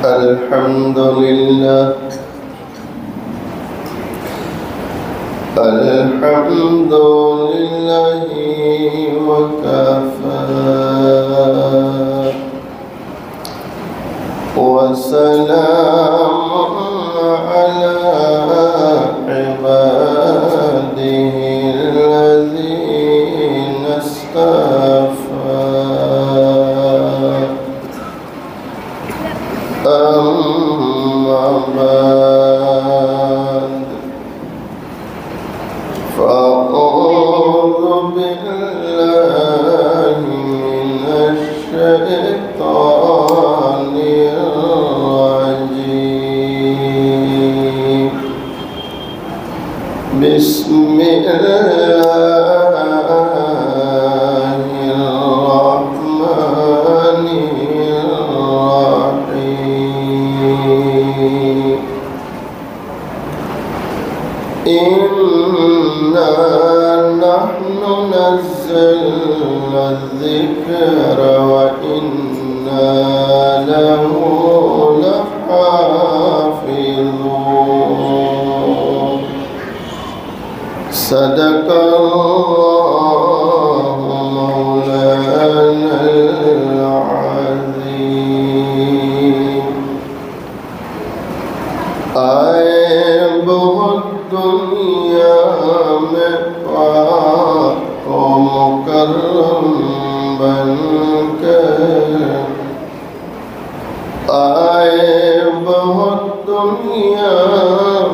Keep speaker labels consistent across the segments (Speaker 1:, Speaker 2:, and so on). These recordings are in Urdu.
Speaker 1: الحمد لله الحمد لله وكفى وسلام على عباده الذين اصطفى أما بعد فأعوذ بالله من الشيطان الرجيم بسم الله الرحمن الرحيم إنا نحن نزلنا الذكر وإنا له لحافظون صدق الله مولانا العظيم آئے بہت دنیا میں پاک و مکرم بن کر آئے بہت دنیا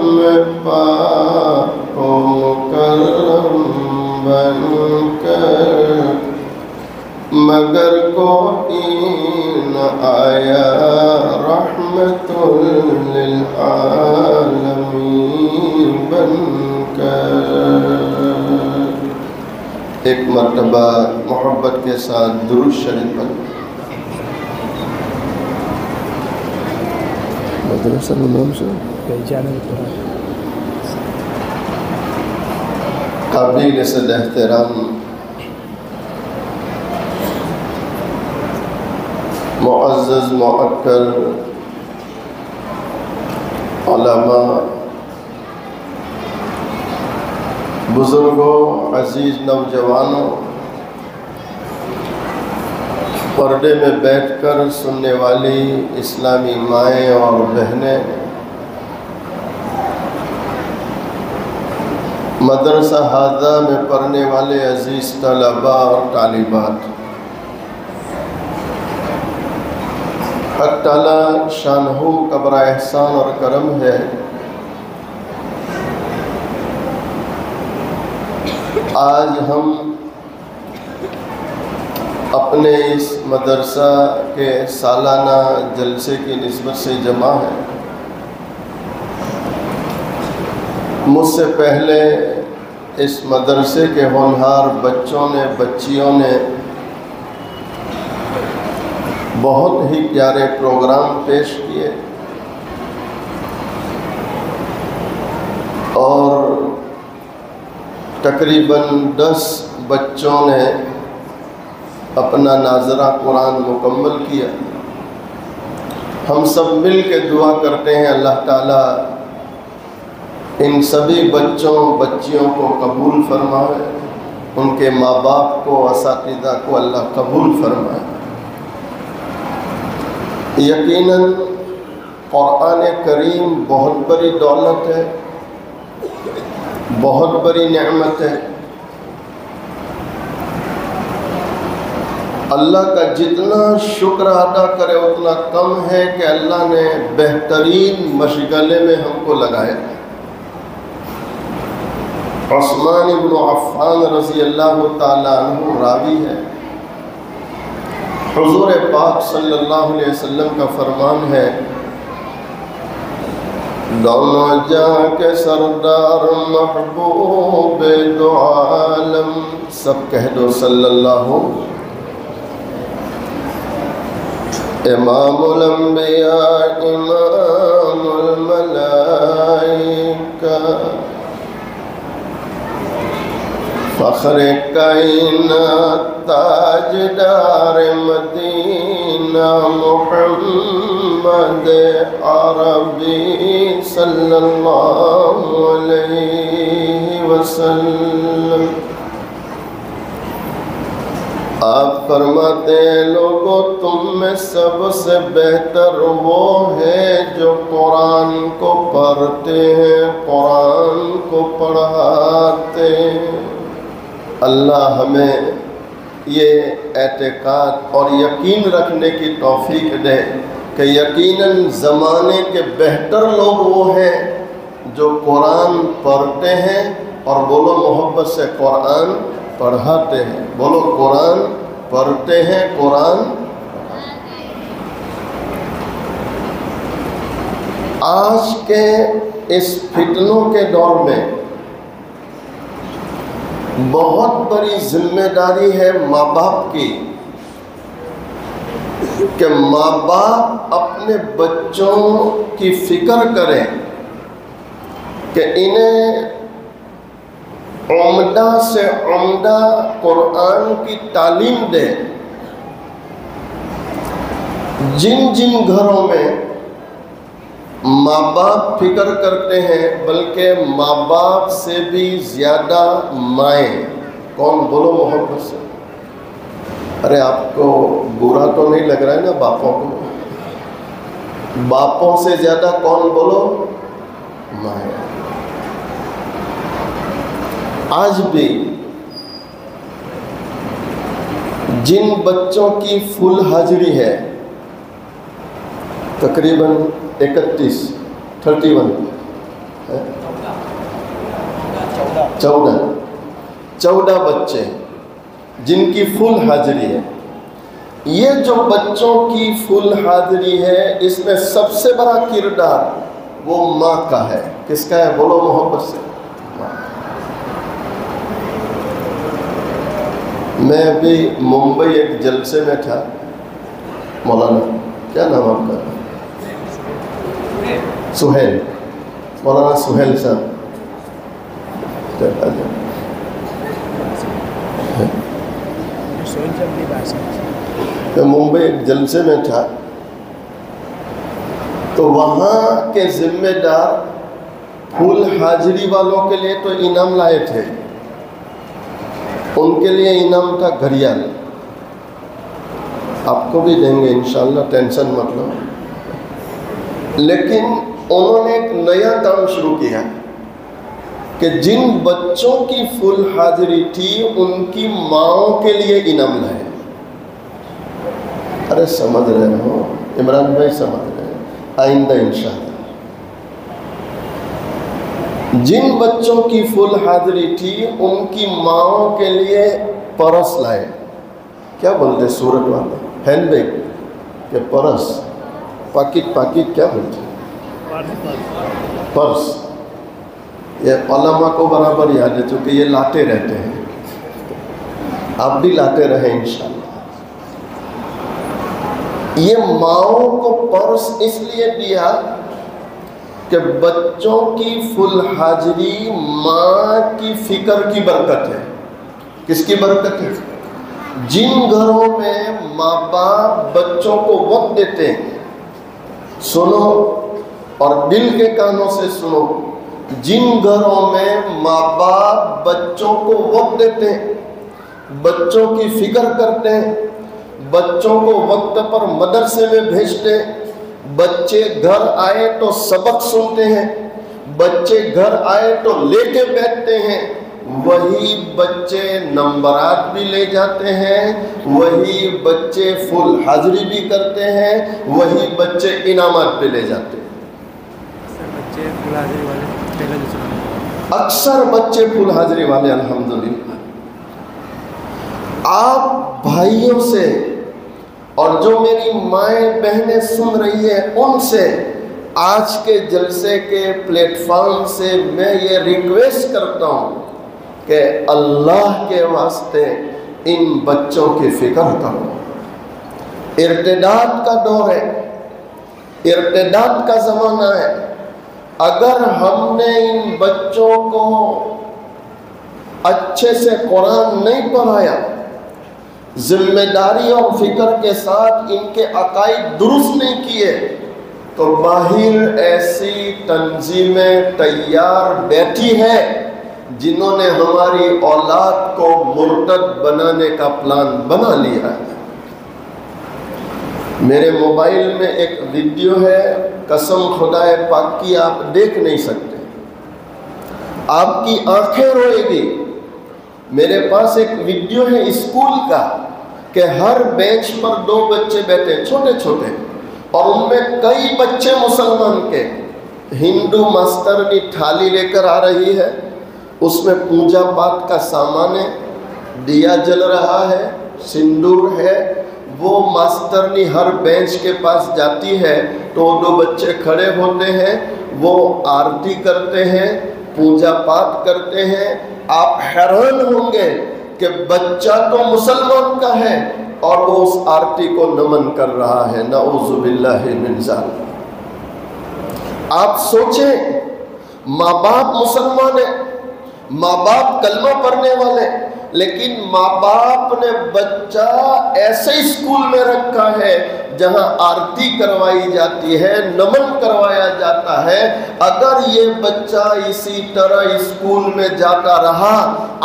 Speaker 1: میں پاک و مکرم بن کر مگر کوئی نہ آیا رحمت للعالمین بن کر۔ ایک مرتبہ محبت کے ساتھ درود شریف پڑھ۔ مدرسہ نام سے قابل صد احترام معزز معکر علماء، بزرگوں، عزیز نوجوانوں، پردے میں بیٹھ کر سننے والی اسلامی مائیں اور بہنیں، مدرسہ ہادہ میں پڑھنے والے عزیز طلباء اور طالبات، حق تعالی شانہ کا بڑا احسان اور کرم ہے آج ہم اپنے اس مدرسہ کے سالانہ جلسے کی نسبت سے جمع ہیں۔ مجھ سے پہلے اس مدرسے کے ہونہار بچوں نے، بچیوں نے بہت ہی پیارے پروگرام پیش کیے اور تقریباً 10 بچوں نے اپنا ناظرہ قرآن مکمل کیا۔ ہم سب مل کے دعا کرتے ہیں اللہ تعالیٰ ان سبھی بچوں بچیوں کو قبول فرمائے، ان کے ماں باپ کو، اساتذہ کو اللہ قبول فرمائے۔ یقیناً قرآن کریم بہت بڑی دولت ہے، بہت بڑی نعمت ہے۔ اللہ کا جتنا شکر ادا کرے اتنا کم ہے کہ اللہ نے بہترین مشغلے میں ہم کو لگایا۔ عثمان بن عفان رضی اللہ تعالیٰ عنہ راوی ہے، حضور پاک صلی اللہ علیہ وسلم کا فرمان ہے، دونوں جہاں کے سردار محبوب دو عالم، سب کہہ دو صلی اللہ، امام الانبیاء امام الملائکہ، فخر کائنات تاجدار مدینہ، محمد عربی صلی اللہ علیہ وسلم۔ آپ فرماتے ہیں لوگوں تم میں سب سے بہتر وہ ہے جو قرآن کو پڑھتے ہیں، قرآن کو پڑھاتے ہیں۔ اللہ ہمیں یہ اعتقاد اور یقین رکھنے کی توفیق دے کہ یقیناً زمانے کے بہتر لوگ وہ ہیں جو قرآن پڑھتے ہیں، اور بولو محبت سے قرآن پڑھاتے ہیں، بولو قرآن پڑھتے ہیں، قرآن۔ آج کے اس فتنوں کے دور میں بہت بڑی ذمہ داری ہے ماں باپ کی کہ ماں باپ اپنے بچوں کی فکر کریں کہ انہیں عمدہ سے عمدہ قرآن کی تعلیم دیں۔ جن جن گھروں میں ماں باپ فکر کرتے ہیں، بلکہ ماں باپ سے بھی زیادہ مائیں، کون بولو محبت سے؟ ارے آپ کو برا تو نہیں لگ رہا ہے نا باپوں کو؟ باپوں سے زیادہ کون بولو؟ مائیں۔ آج بھی جن بچوں کی فل حاضری ہے، تقریباً 31 14 بچے جن کی فل حاضری ہے، یہ جو بچوں کی فل حاضری ہے اس میں سب سے بڑا کردار وہ ماں کا ہے۔ کس کا ہے؟ بولو محبت سے۔ میں ابھی ممبئی ایک جلسے میں تھا، مولانا کیا نام آپ کا؟ سہیل، مولانا سہیل صاحب۔ میں ممبئی ایک جلسے میں تھا تو وہاں کے ذمہ دار فل حاضری والوں کے لیے تو انعام لائے تھے، ان کے لیے انعام تھا گھڑیال۔ آپ کو بھی دیں گے انشاءاللہ، ٹینشن مت لو۔ لیکن انہوں نے ایک نیا کام شروع کیا کہ جن بچوں کی فل حاضری تھی ان کی ماؤں کے لیے انعام لائے۔ ارے سمجھ رہے ہو عمران بھائی؟ سمجھ رہے ہیں؟ آئندہ انشاءاللہ جن بچوں کی فل حاضری تھی ان کی ماؤں کے لیے پرس لائے۔ کیا بولتے سورت والے؟ ہینڈ بیگ کہ پرس؟ پاکٹ کیا بولتے؟ پرس۔ یہ علماء کو برابر یاد ہے چونکہ یہ لاتے رہتے ہیں، آپ بھی لاتے رہیں انشاءاللہ۔ یہ ماؤں کو پرس اس لیے دیا کہ بچوں کی فل حاضری ماں کی فکر کی برکت ہے۔ کس کی برکت ہے؟ جن گھروں میں ماں باپ بچوں کو وقت دیتے ہیں، سنو اور دل کے کانوں سے سنو، جن گھروں میں ماں باپ بچوں کو وقت دیتے ہیں، بچوں کی فکر کرتے ہیں، بچوں کو وقت پر مدرسے میں بھیجتے ہیں، بچے گھر آئے تو سبق سنتے ہیں، بچے گھر آئے تو لے کے بیٹھتے ہیں، وہی بچے نمبرات بھی لے جاتے ہیں، وہی بچے فل حاضری بھی کرتے ہیں، وہی بچے انعامات پہ لے جاتے ہیں۔ اکثر بچے فل حاضری والے الحمدللہ۔ آپ بھائیوں سے اور جو میری مائیں بہنیں سن رہی ہیں ان سے آج کے جلسے کے پلیٹ فارم سے میں یہ ریکویسٹ کرتا ہوں کہ اللہ کے واسطے ان بچوں کی فکر کرو۔ ارتداد کا دور ہے، ارتداد کا زمانہ ہے۔ اگر ہم نے ان بچوں کو اچھے سے قرآن نہیں پڑھایا ذمہ داری اور فکر کے ساتھ ان کے عقائد درست نہیں کیے تو باہر ایسی تنظیمیں تیار بیٹھی ہیں جنہوں نے ہماری اولاد کو مرتد بنانے کا پلان بنا لیا ہے۔ میرے موبائل میں ایک ویڈیو ہے، قسم خدائے پاک کی آپ دیکھ نہیں سکتے، آپ کی آنکھیں روئے گی۔ میرے پاس ایک ویڈیو ہے اسکول کا کہ ہر بینچ پر 2 بچے بیٹھے چھوٹے چھوٹے، اور ان میں کئی بچے مسلمان کے۔ ہندو ماسٹرنی تھالی لے کر آ رہی ہے، اس میں پوجا پاٹ کا سامان ہے، دیا جل رہا ہے، سندور ہے۔ وہ ماسٹرنی ہر بینچ کے پاس جاتی ہے تو 2 بچے کھڑے ہوتے ہیں، وہ آرتی کرتے ہیں، پوجا پاٹ کرتے ہیں۔ آپ حیران ہوں گے کہ بچہ تو مسلمان کا ہے اور وہ اس آرتی کو نمن کر رہا ہے، نعوذ باللہ من ذالک۔ آپ سوچیں، ماں باپ مسلمان ہیں، ماں باپ کلمہ پڑھنے والے، لیکن ماں باپ نے بچہ ایسے اسکول میں رکھا ہے جہاں آرتی کروائی جاتی ہے، نمن کروایا جاتا ہے۔ اگر یہ بچہ اسی طرح اسکول میں جاتا رہا،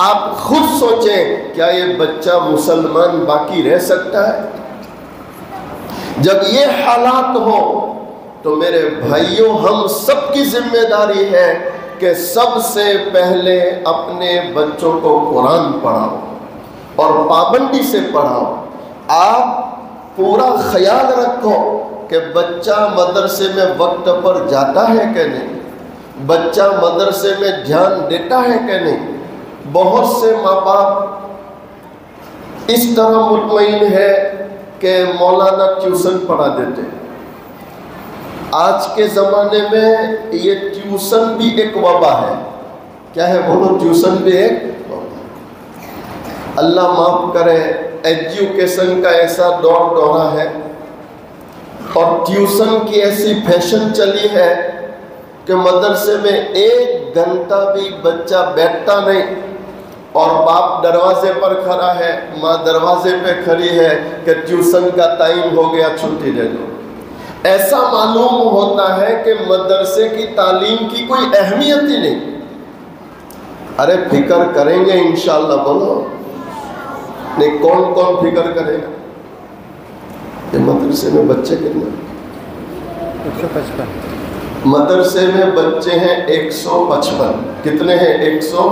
Speaker 1: آپ خود سوچیں کیا یہ بچہ مسلمان باقی رہ سکتا ہے؟ جب یہ حالات ہو تو میرے بھائیوں، ہم سب کی ذمہ داری ہے کہ سب سے پہلے اپنے بچوں کو قرآن پڑھاؤ اور پابندی سے پڑھاؤ۔ آپ پورا خیال رکھو کہ بچہ مدرسے میں وقت پر جاتا ہے کہ نہیں، بچہ مدرسے میں دھیان دیتا ہے کہ نہیں۔ بہت سے ماں باپ اس طرح مطمئن ہے کہ مولانا ٹیوشن پڑھا دیتے ہیں۔ آج کے زمانے میں یہ ٹیوشن بھی ایک وبا ہے۔ کیا ہے بولو؟ ٹیوشن بھی ایک وبا۔ اللہ معاف کرے، ایجوکیشن کا ایسا دور دورہ ہے اور ٹیوشن کی ایسی فیشن چلی ہے کہ مدرسے میں 1 گھنٹہ بھی بچہ بیٹھتا نہیں، اور باپ دروازے پر کھڑا ہے، ماں دروازے پہ کھڑی ہے کہ ٹیوشن کا ٹائم ہو گیا، چھٹی دے دو۔ ایسا معلوم ہوتا ہے کہ مدرسے کی تعلیم کی کوئی اہمیت ہی نہیں۔ ارے فکر کریں گے انشاءاللہ، بولو نہیں، کون کون فکر کرے گا؟ یہ مدرسے میں بچے کتنے؟ 155 مدرسے میں بچے ہیں 155۔ کتنے ہیں؟ 100۔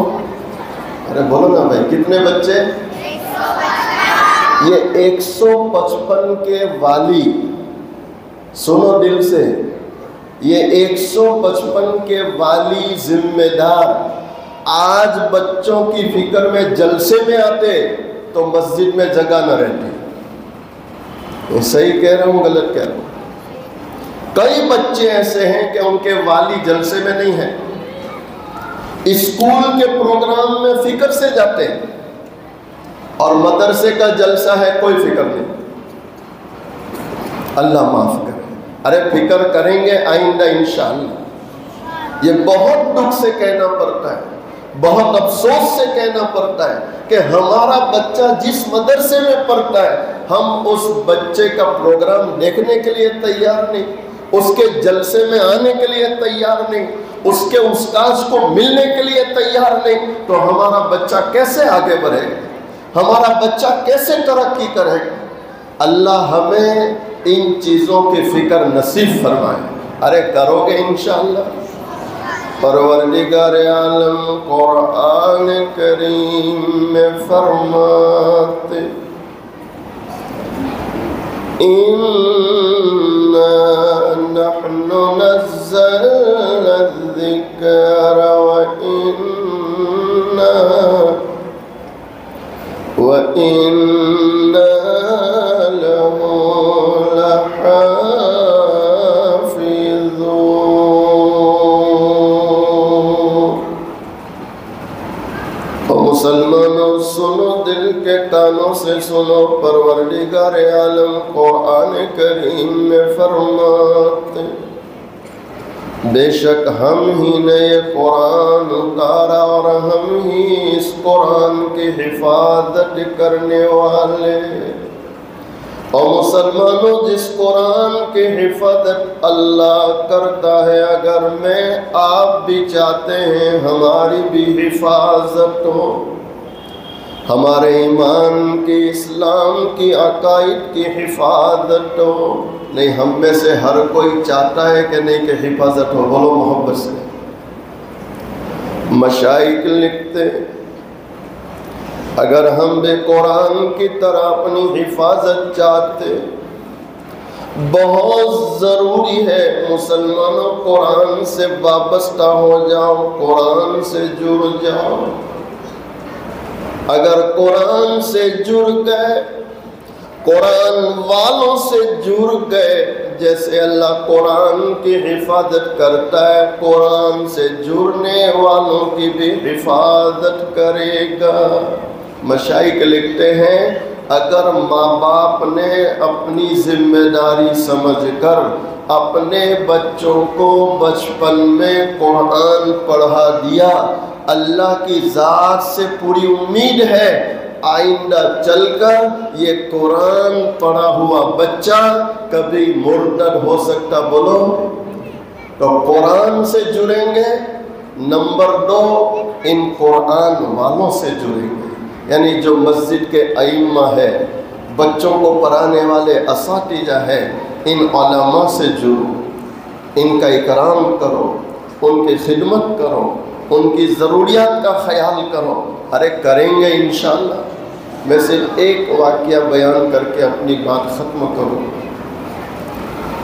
Speaker 1: ارے بولو نا بھائی، کتنے بچے؟ 155۔ یہ 155 کے والی، سنو دل سے، یہ 155 کے والی ذمہ دار آج بچوں کی فکر میں جلسے میں آتے تو مسجد میں جگہ نہ رہتی۔ یہ صحیح کہہ رہا ہوں غلط کہہ رہا ہوں؟ کئی بچے ایسے ہیں کہ ان کے والی جلسے میں نہیں ہیں، اسکول کے پروگرام میں فکر سے جاتے ہیں، اور مدرسے کا جلسہ ہے کوئی فکر نہیں۔ اللہ معاف کرے۔ ارے فکر کریں گے آئندہ انشاءاللہ۔ یہ بہت دکھ سے کہنا پڑتا ہے، بہت افسوس سے کہنا پڑتا ہے کہ ہمارا بچہ جس مدرسے میں پڑھتا ہے، ہم اس بچے کا پروگرام دیکھنے کے لیے تیار نہیں، اس کے جلسے میں آنے کے لیے تیار نہیں، اس کے استاذ کو ملنے کے لیے تیار نہیں، تو ہمارا بچہ کیسے آگے بڑھے گا؟ ہمارا بچہ کیسے ترقی کرے گا؟ اللہ ہمیں ان چیزوں کی فکر نصیب فرمائے۔ ارے کرو گے انشاءاللہ؟ پروردگار عالم قرآن کریم میں فرماتے اِنَّا نَحْنُ نَزَّلْنَا الذِّكْرَ وَإِنَّا لَهُ لَحَافِظُونَ۔ مسلمانوں سنو، دل کے کانوں سے سنو، پروردگار عالم قرآن کریم میں فرماتے بے شک ہم ہی نے یہ قرآن اتارا اور ہم ہی اس قرآن کی حفاظت کرنے والے. اور مسلمانوں، جس قرآن کی حفاظت اللہ کرتا ہے، اگر میں آپ بھی چاہتے ہیں ہماری بھی حفاظت ہو، ہمارے ایمان کی، اسلام کی، عقائد کی حفاظت ہو. نہیں، ہم میں سے ہر کوئی چاہتا ہے کہ نہیں کہ حفاظت ہو؟ بولو محبت سے. مشائخ لکھتے اگر ہم بھی قرآن کی طرح اپنی حفاظت چاہتے، بہت ضروری ہے مسلمانوں قرآن سے وابستہ ہو جاؤ، قرآن سے جڑ جاؤ. اگر قرآن سے جڑ گئے، قرآن والوں سے جڑ گئے، جیسے اللہ قرآن کی حفاظت کرتا ہے، قرآن سے جڑنے والوں کی بھی حفاظت کرے گا. مشائخ لکھتے ہیں اگر ماں باپ نے اپنی ذمہ داری سمجھ کر اپنے بچوں کو بچپن میں قرآن پڑھا دیا، اللہ کی ذات سے پوری امید ہے آئندہ چل کر یہ قرآن پڑھا ہوا بچہ کبھی مرتد ہو سکتا. بولو. تو قرآن سے جڑیں گے. نمبر 2، ان قرآن والوں سے جڑیں گے، یعنی جو مسجد کے ائمہ ہے، بچوں کو پڑھانے والے اساتذہ ہیں، ان علماء سے جڑو، ان کا اکرام کرو، ان کی خدمت کرو، ان کی ضروریات کا خیال کرو. ارے کریں گے انشاءاللہ. میں صرف ایک واقعہ بیان کر کے اپنی بات ختم کروں.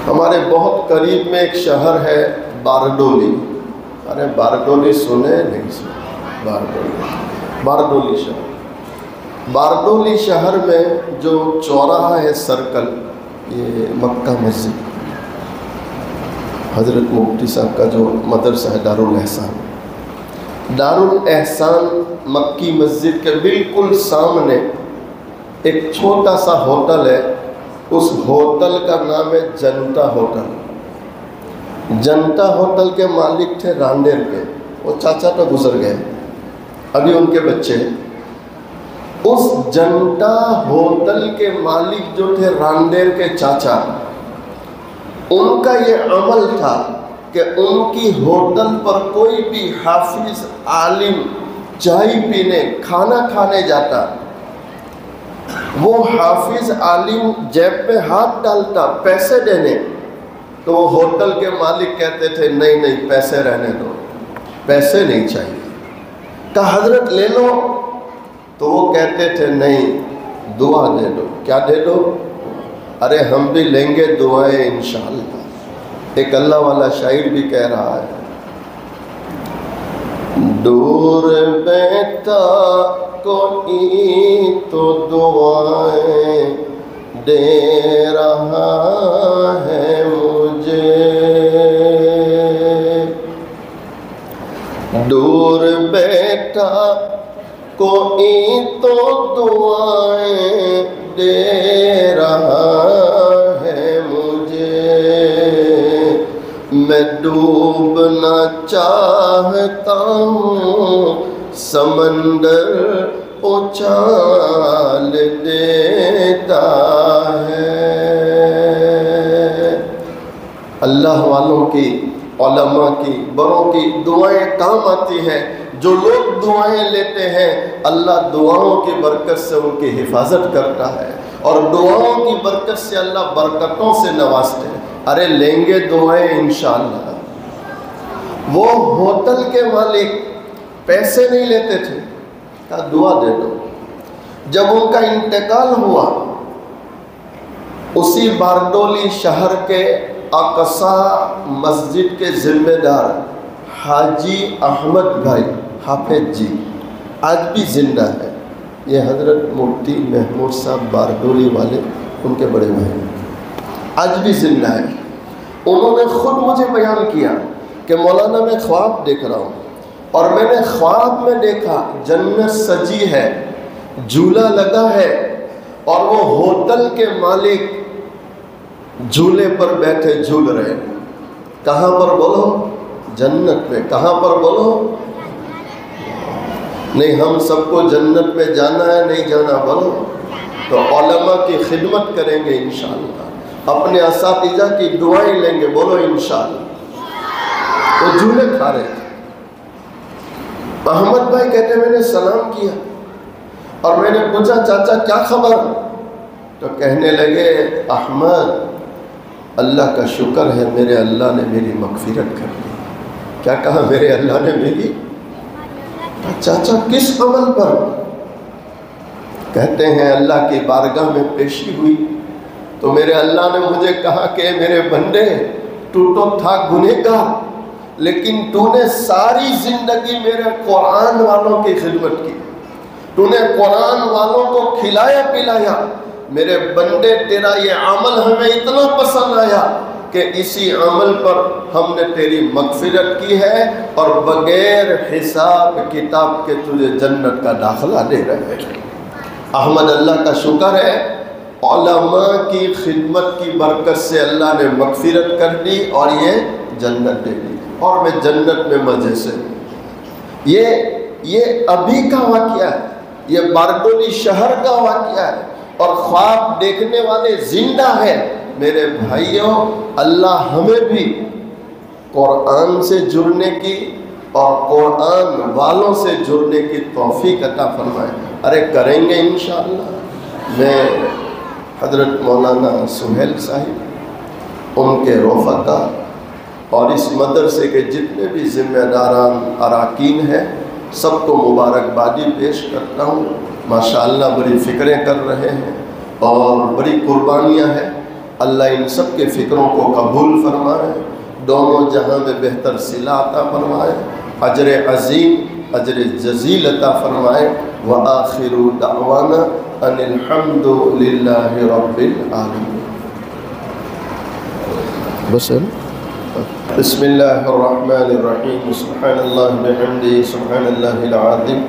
Speaker 1: ہمارے بہت قریب میں ایک شہر ہے باردولی. ارے باردولی سنے نہیں سنے؟ باردولی شہر. باردولی شہر میں جو چوراہا ہے سرکل، یہ مکہ مسجد، حضرت مفتی صاحب کا جو مدرسہ ہے دارالاحسان، دارالاحسان مکی مسجد کے بالکل سامنے ایک چھوٹا سا ہوٹل ہے. اس ہوٹل کا نام ہے جنتا ہوٹل. جنتا ہوٹل کے مالک تھے رانڈیر کے. وہ چاچا تو گزر گئے، ابھی ان کے بچے. اس جنتا ہوٹل کے مالک جو تھے رانڈیر کے چاچا، ان کا یہ عمل تھا کہ ان کی ہوٹل پر کوئی بھی حافظ عالم چائے پینے، کھانا کھانے جاتا، وہ حافظ عالم جیب میں ہاتھ ڈالتا پیسے دینے، تو وہ ہوٹل کے مالک کہتے تھے نہیں نہیں پیسے رہنے دو، پیسے نہیں چاہیے. کہا حضرت لے لو، تو وہ کہتے تھے نہیں دعا دے دو. کیا دے دو؟ ارے ہم بھی لیں گے دعائیں انشاءاللہ. ایک اللہ والا شاعر بھی کہہ رہا ہے، دور بیٹھا کوئی تو دعائیں دے رہا ہے مجھے، دور بیٹھا کوئی تو دعائیں دے رہا ہے مجھے، میں ڈوبنا چاہتا ہوں سمندر اچھال دیتا ہے. اللہ والوں کی، علماء کی، بڑوں کی دعائیں کام آتی ہیں. جو لوگ دعائیں لیتے ہیں اللہ دعاؤں کی برکت سے ان کی حفاظت کرتا ہے، اور دعاؤں کی برکت سے اللہ برکتوں سے نوازتے ہیں. ارے لیں گے دعائیں انشاءاللہ. وہ ہوٹل کے مالک پیسے نہیں لیتے تھے، کہا دعا دے دو. جب ان کا انتقال ہوا، اسی باردولی شہر کے اقصی مسجد کے ذمہ دار حاجی احمد بھائی حافظ جی آج بھی زندہ ہے. یہ حضرت مفتی محمود صاحب باردولی والے، ان کے بڑے بھائی آج بھی زندہ ہے. انہوں نے خود مجھے بیان کیا کہ مولانا میں خواب دیکھ رہا ہوں، اور میں نے خواب میں دیکھا جنت سجی ہے، جھولا لگا ہے، اور وہ ہوٹل کے مالک جھولے پر بیٹھے جھول رہے. کہاں پر بولو؟ جنت میں. کہاں پر بولو؟ نہیں ہم سب کو جنت میں جانا ہے نہیں جانا بولو؟ تو علماء کی خدمت کریں گے انشاءاللہ, اپنے اساتذہ کی دعائیں لیں گے, بولو انشاءاللہ. وہ جھولے کھا رہے تھے. احمد بھائی کہتے میں نے سلام کیا اور میں نے پوچھا چاچا کیا خبر؟ تو کہنے لگے احمد اللہ کا شکر ہے میرے اللہ نے میری مغفرت کر دی. کیا کہا؟ میرے اللہ نے میری. چاچا کس عمل پر؟ کہتے ہیں اللہ کی بارگاہ میں پیشی ہوئی تو میرے اللہ نے مجھے کہا کہ میرے بندے تو تھا گنہگار لیکن تو نے ساری زندگی میرے قرآن والوں کی خدمت کی, تو نے قرآن والوں کو کھلایا پلایا. میرے بندے تیرا یہ عمل ہمیں اتنا پسند آیا کہ اسی عمل پر ہم نے تیری مغفرت کی ہے اور بغیر حساب کتاب کے تجھے جنت کا داخلہ دے رہے ہیں. احمد اللہ کا شکر ہے علماء کی خدمت کی برکت سے اللہ نے مغفرت کر دی اور یہ جنت دے دی اور میں جنت میں مزے سے. یہ ابھی کا واقعہ ہے, یہ باردولی شہر کا واقعہ ہے اور خواب دیکھنے والے زندہ ہیں. میرے بھائیوں اللہ ہمیں بھی قرآن سے جڑنے کی اور قرآن والوں سے جڑنے کی توفیق عطا فرمائے. ارے کریں گے انشاءاللہ. میں حضرت مولانا سہیل صاحب, ان کے رفقا اور اس مدرسے کے جتنے بھی ذمہ داران اراکین ہیں سب کو مبارکبادی پیش کرتا ہوں. ماشاءاللہ بڑی فکریں کر رہے ہیں اور بڑی قربانیاں ہیں. اللہ ان سب کے فکروں کو قبول فرمائے, دونوں جہاں میں بہتر صلہ عطا فرمائے, اجر عظیم اجر جزیل عطا فرمائے. وآخر دعوانا ان الحمد للہ رب العالمین. بس بسم اللہ الرحمن الرحیم. سبحان اللہ بحمدہ سبحان اللہ العظیم.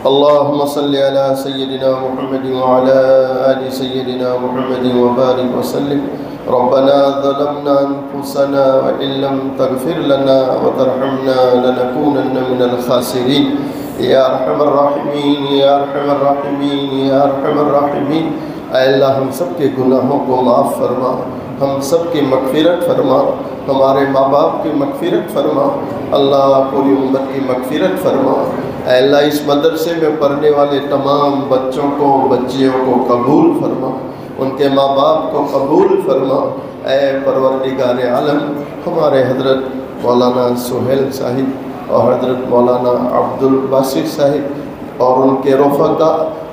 Speaker 1: اللہم صلی علی سیدنا محمد وعلی آل سیدنا محمد وبارک وسلم. ربنا ظلمنا انفسنا وإن لم تغفر لنا وترحمنا لنكونن من الخاسرین. یا ارحم الراحمین یا ارحم الراحمین یا ارحم الراحمین. اے اللہ ہم سب کے گناہوں کو معاف فرما, ہم سب کی مغفرت فرما, ہمارے ماں باپ کی مغفرت فرما. اللہ پوری امت کی مغفرت فرما. اے اللہ اس مدرسے میں پڑھنے والے تمام بچوں کو بچیوں کو قبول فرما, ان کے ماں باپ کو قبول فرما. اے پروردگار عالم ہمارے حضرت مولانا سہیل صاحب اور حضرت مولانا عبد الباسط صاحب اور ان کے رفقا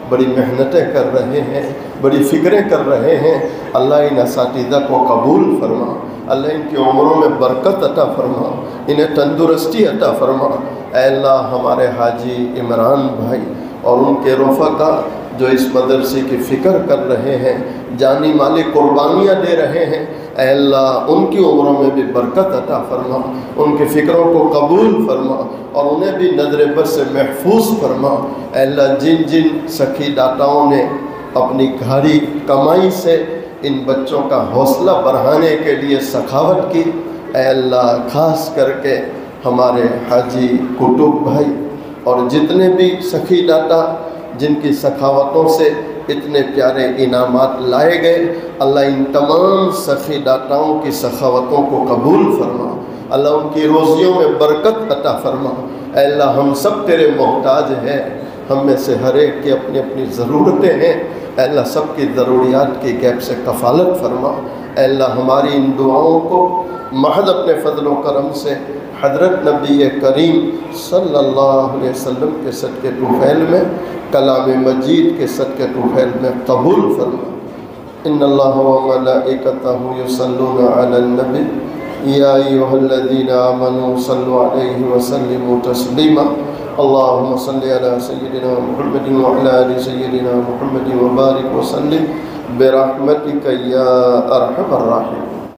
Speaker 1: بڑی محنتیں کر رہے ہیں, بڑی فکریں کر رہے ہیں. اللہ ان اساتذہ کو قبول فرما, اللہ ان کی عمروں میں برکت عطا فرما, انہیں تندرستی عطا فرما. اے اللہ ہمارے حاجی عمران بھائی اور ان کے رفقا جو اس مدرسے کی فکر کر رہے ہیں, جانی مالی قربانیاں دے رہے ہیں, اے اللہ ان کی عمروں میں بھی برکت عطا فرما, ان کی فکروں کو قبول فرما اور انہیں بھی نظر بد سے محفوظ فرما. اے اللہ جن جن سخی داتاؤں نے اپنی گھری کمائی سے ان بچوں کا حوصلہ بڑھانے کے لیے سخاوت کی, اے اللہ خاص کر کے ہمارے حاجی کتب بھائی اور جتنے بھی سخی داتا جن کی سخاوتوں سے اتنے پیارے انعامات لائے گئے, اللہ ان تمام سخی داتاؤں کی سخاوتوں کو قبول فرما. اللہ ان کی روزیوں میں برکت عطا فرما. اے اللہ ہم سب تیرے محتاج ہیں, ہم میں سے ہر ایک کی اپنی اپنی ضرورتیں ہیں. اے اللہ سب کی ضروریات کی غیب سے کفالت فرما. اے اللہ ہماری ان دعاؤں کو محض اپنے فضل و کرم سے حضرت نبی کریم صلی اللہ علیہ وسلم کے صدقے طفیل میں, کلام مجید کے صدقے طفیل میں قبول فرما. ان اللہ و ملائکتہ یصلون علی النبی یا ایھا الذین آمنوا صلوا علیہ وسلموا تسلیما. اللہم صلی علی سیدنا محمد وعلی آل سیدنا محمد وبارک وسلم برحمتک یا ارحم الراحمین.